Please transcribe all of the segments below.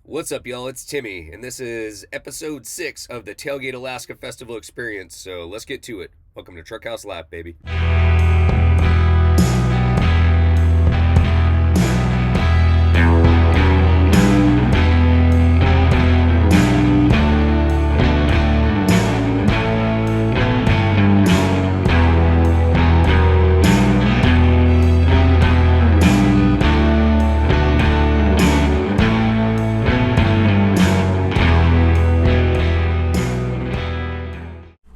What's up, y'all? It's Timmy, and this is episode 6 of the Tailgate Alaska Festival Experience. So let's get to it. Welcome to Truckhouse Lab, baby.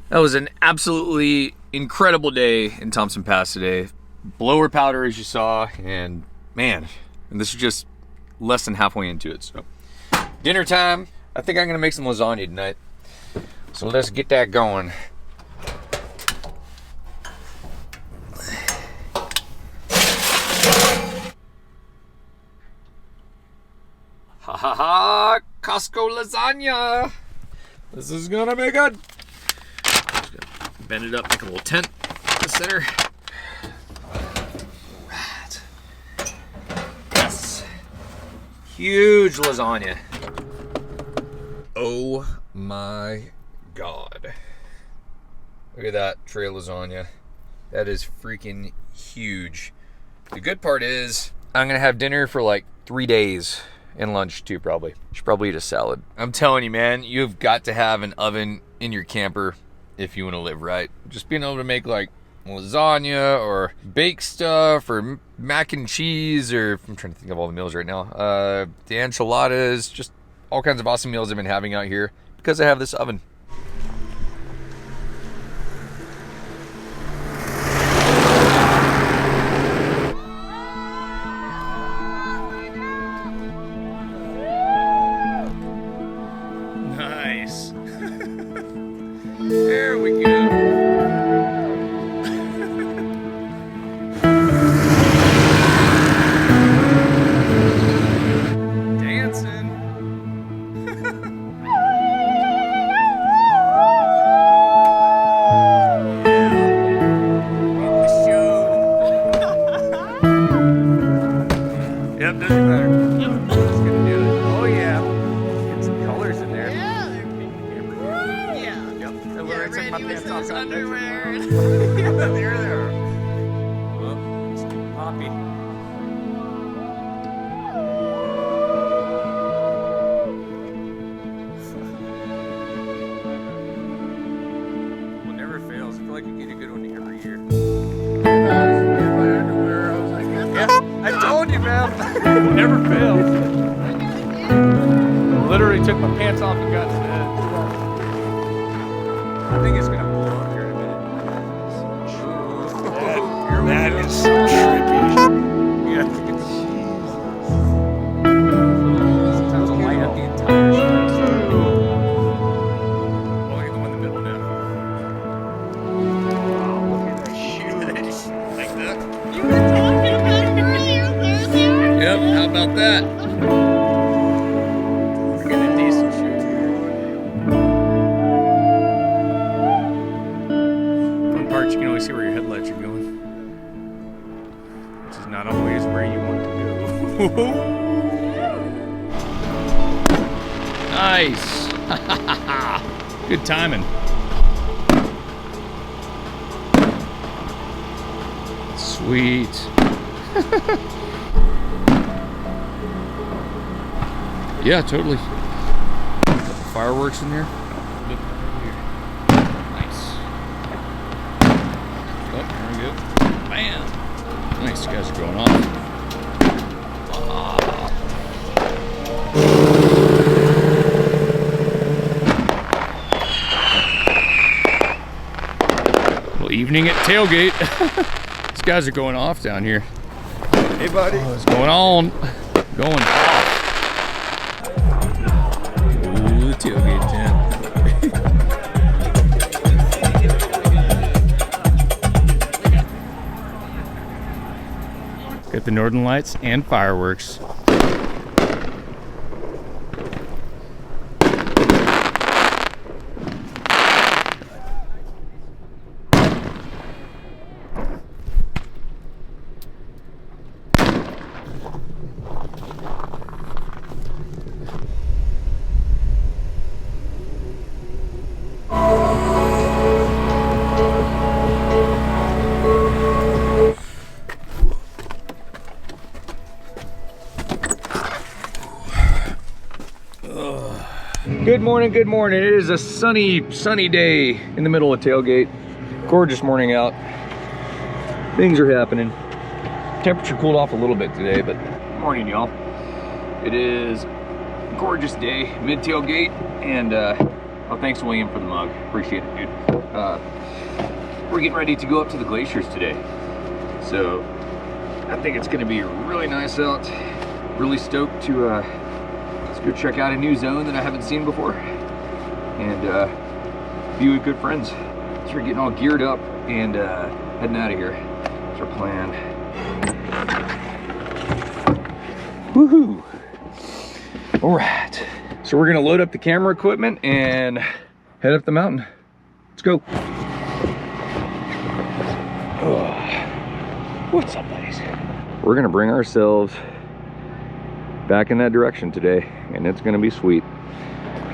That was an absolutely incredible day in Thompson Pass today. Blower powder, as you saw, and man, and this is just less than halfway into it. So, dinner time. I think I'm gonna make some lasagna tonight. So let's get that going. Ha ha ha! Costco lasagna. This is gonna be good. Bend it up, make a little tent in the center. Right. Yes. Huge lasagna. Oh my God. Look at that tray of lasagna. That is freaking huge. The good part is I'm gonna have dinner for like 3 days and lunch too, probably. Should probably eat a salad. I'm telling you, man, you've got to have an oven in your camper if you want to live right. Just being able to make like lasagna or bake stuff or mac and cheese, or I'm trying to think of all the meals right now. The enchiladas, just all kinds of awesome meals I've been having out here because I have this oven. Nice. There we go. Dancing. Yep, doesn't matter. Yep. Let's get to do it. Oh yeah. Get some colors in there. Yeah, they're pink. Yeah. Yep. Yeah, Randy with his underwear. There they are. Well, let's keep poppy. Well, never fails. I feel like you get a good one every year. Yeah, I told you, man. Never fails. Literally took my pants off and got to that. I think it's gonna blow up here in a minute. That is so trippy. Yeah. Sometimes I'll light up the entire shot. Oh, you're the one in the middle now. Wow, look at that shoe. Like that? You were talking about it earlier. Yep, how about that? We're getting a decent shoot here. Fun part, you can always see where your headlights are going. Which is not always where you want to go. Nice. Good timing. Sweet. Yeah, totally. Got the fireworks in there. Nice. Oh, there we go. Bam. Nice, you guys are going off. Well, evening at Tailgate. These guys are going off down here. Hey, buddy. What's going on? Going off. Ooh, the tailgate tent. Got the Northern Lights and fireworks. Good morning, good morning. It is a sunny day in the middle of tailgate. Gorgeous morning out. Things are happening. Temperature cooled off a little bit today, but morning, y'all. It is a gorgeous day, mid tailgate, and oh, thanks William for the mug. Appreciate it, dude. We're getting ready to go up to the glaciers today. So I think it's gonna be really nice out. Really stoked to let's go check out a new zone that I haven't seen before and be with good friends. So we're getting all geared up and heading out of here. That's our plan. Woohoo! All right, so we're gonna load up the camera equipment and head up the mountain. Let's go. Oh. What's up, buddies? We're gonna bring ourselves back in that direction today, and it's gonna be sweet.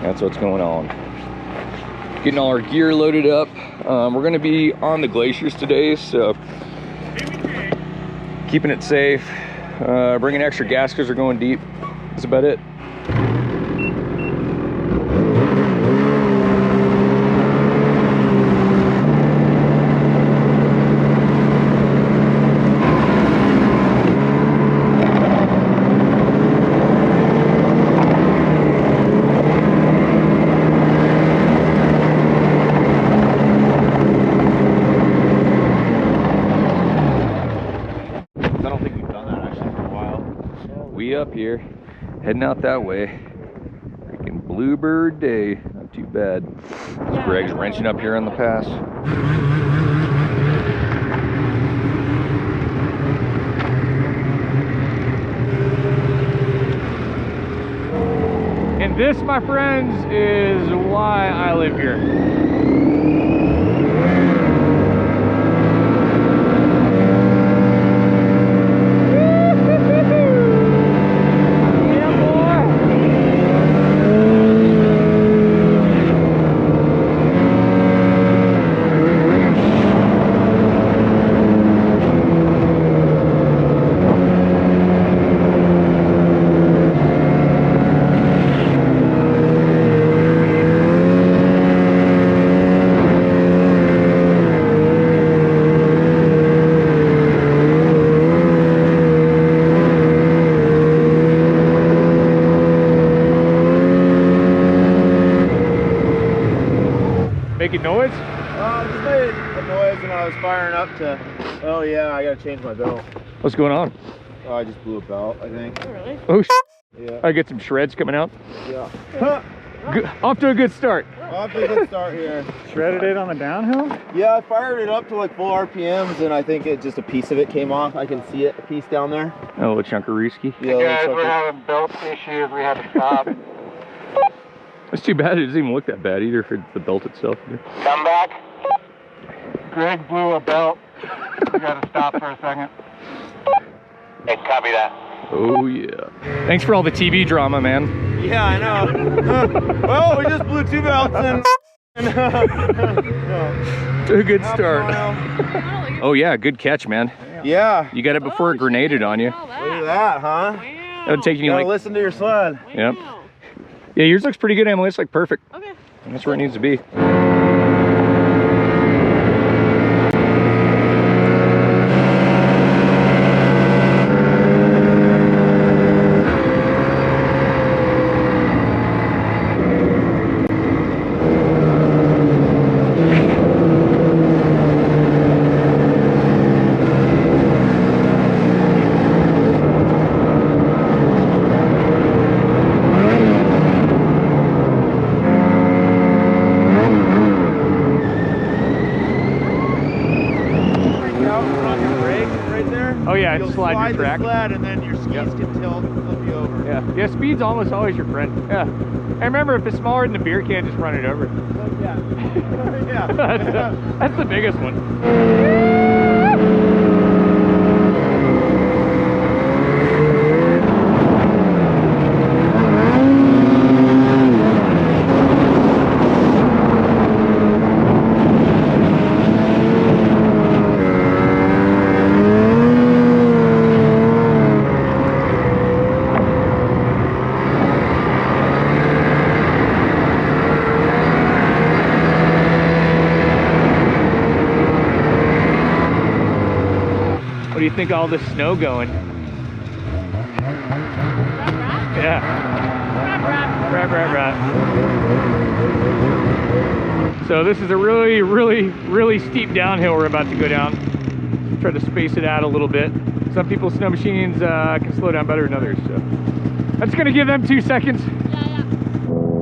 That's what's going on. Getting all our gear loaded up. We're gonna be on the glaciers today, so keeping it safe. Bringing extra gas because we're going deep. That's about it. Up here, heading out that way. Freaking bluebird day, not too bad. Yeah, Greg's wrenching up here on the pass. And this, my friends, is why I live here. Making noise? I just made a noise when I was firing up to, oh yeah, I gotta change my belt. What's going on? Oh, I just blew a belt, I think. Oh, really? Oh, Yeah. I get some shreds coming out. Yeah. Good, off to a good start. Off to a good start here. Shredded it on the downhill? Yeah, I fired it up to like full RPMs and I think just a piece of it came off. I can see it, a piece down there. Oh, a chunkarooski. Yeah, Guys, looks we're like having belt issues. We had to stop. That's too bad. It doesn't even look that bad either for the belt itself. Come back. Greg blew a belt. We got to stop for a second. Hey, copy that. Oh yeah. Thanks for all the TV drama, man. Yeah, I know. Well, we just blew 2 belts and To a good start. Oh, look Oh yeah, good catch, man. Yeah. You got it before it grenaded on you. at all Look at that, huh? Wow. It'll take you Gotta like, listen to your sled. Yep. Wow. Yeah, yours looks pretty good, Emily. It's like perfect. Okay. That's where it needs to be. Oh yeah, You'll slide your track. the sled and then your skis can tilt and flip you over. Yeah, yeah. Speed's almost always your friend. Yeah. And remember, if it's smaller than the beer can, just run it over. Yeah. Yeah. That's the biggest one. think all this snow going? Yeah. Right. So this is a really steep downhill we're about to go down. Try to space it out a little bit. Some people's snow machines can slow down better than others. So I'm just gonna give them 2 seconds. Yeah.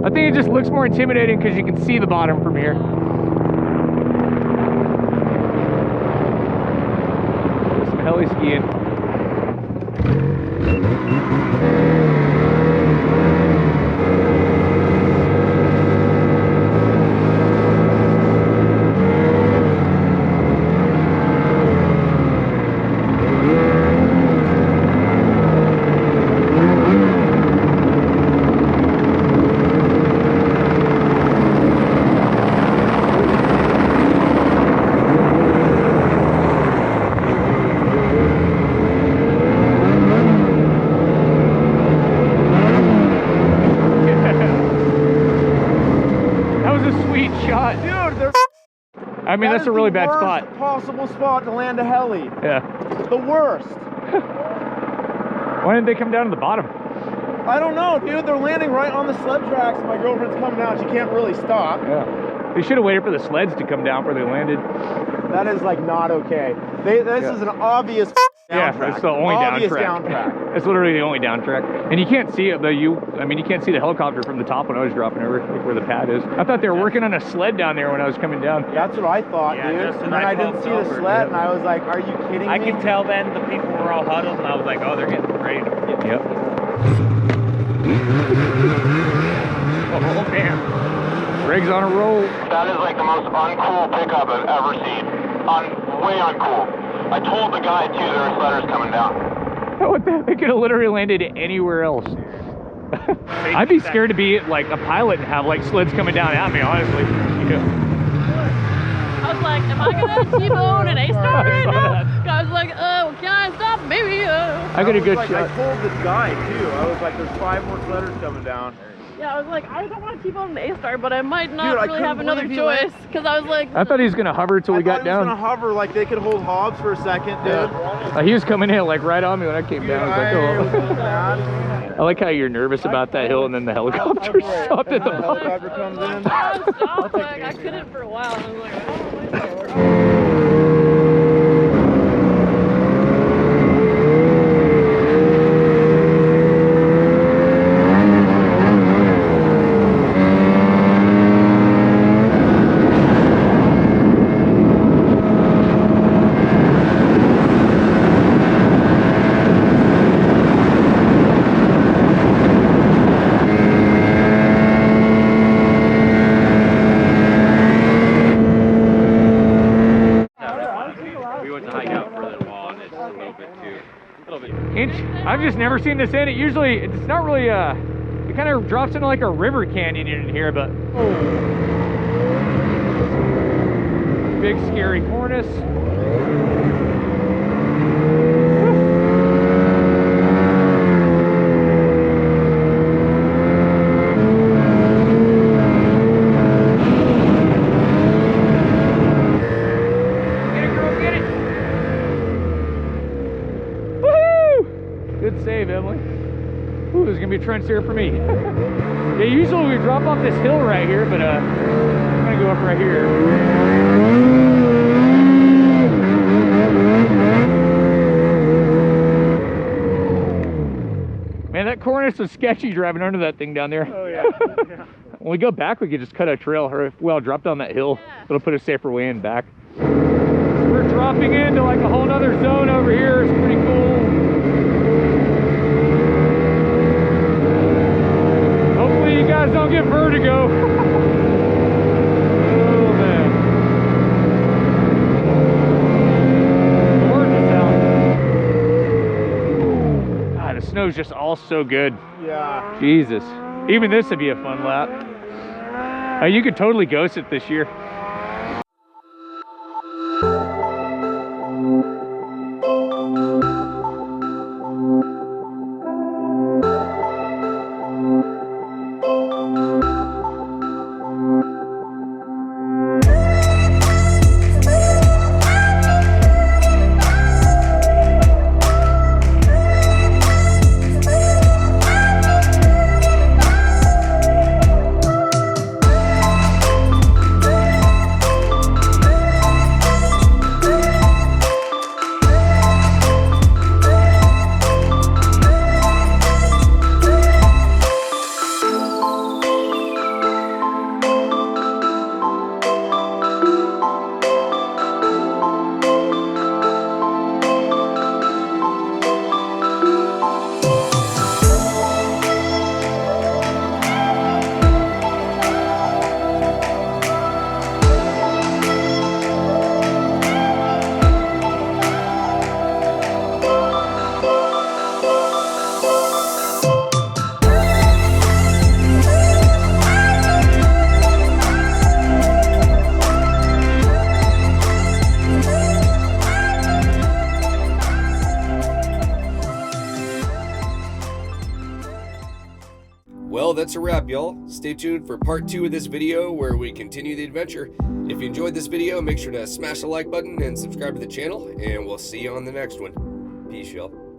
I think it just looks more intimidating because you can see the bottom from here. Some heli skiing. I mean, that's a really bad spot. Possible spot to land a heli. Yeah. The worst. Why didn't they come down to the bottom? I don't know, dude. They're landing right on the sled tracks. My girlfriend's coming out. She can't really stop. Yeah. They should have waited for the sleds to come down before they landed. That is like not okay. This is an obvious down track. It's the only obvious down track. It's literally the only down track. And you can't see it, though. You can't see the helicopter from the top when I was dropping over, like where the pad is. I thought they were working on a sled down there when I was coming down. That's what I thought, Yeah, dude. Justin, And then I didn't see the over, sled, and I was like, are you kidding me? I could tell then the people were all huddled, and I was like, oh, they're getting ready to get Yep. Oh, man. Greg's on a roll. That is like the most uncool pickup I've ever seen. Way uncool. I told the guy too there were sledders coming down. What the heck? They could have literally landed anywhere else. I'd be scared to be like a pilot and have like sleds coming down at me, honestly. Yeah. I was like, am I gonna T-bone an A-star right now? I was like, oh, can I stop? Maybe. I got a good shot. I told this guy too. I was like, there's 5 more sledders coming down. Yeah, I was like, I don't want to T-bone an A-star, but I might not Dude, I really couldn't have another believe he choice. Because I was like, I thought he was gonna hover till we got I thought he was down. gonna hover, like they could hold Hobbs for a second, dude. He was coming in like right on me when I came down. I was like, oh. I like how you're nervous about that hill and then the helicopter stopped at the bottom. Helicopter comes in. I was stopped, like, I couldn't for a while. And I was like, oh my God. I've just never seen this end. It's not really it kind of drops into like a river canyon in here, but big scary cornice. Ooh, there's gonna be a trench here for me. Yeah, usually we drop off this hill right here, but I'm gonna go up right here. Man, that cornice was sketchy driving under that thing down there. Oh, yeah. When we go back, we could just cut a trail, or well, drop down that hill. It'll put a safer way in back. We're dropping into like a whole nother zone over here. It's pretty cool. You guys don't get vertigo. Oh man. Gorgeous out. God, the snow's just all so good. Yeah. Jesus. Even this would be a fun lap. You could totally ghost it this year. that's a wrap, y'all. Stay tuned for part 2 of this video where we continue the adventure. If you enjoyed this video, make sure to smash the like button and subscribe to the channel, and we'll see you on the next one. Peace, y'all.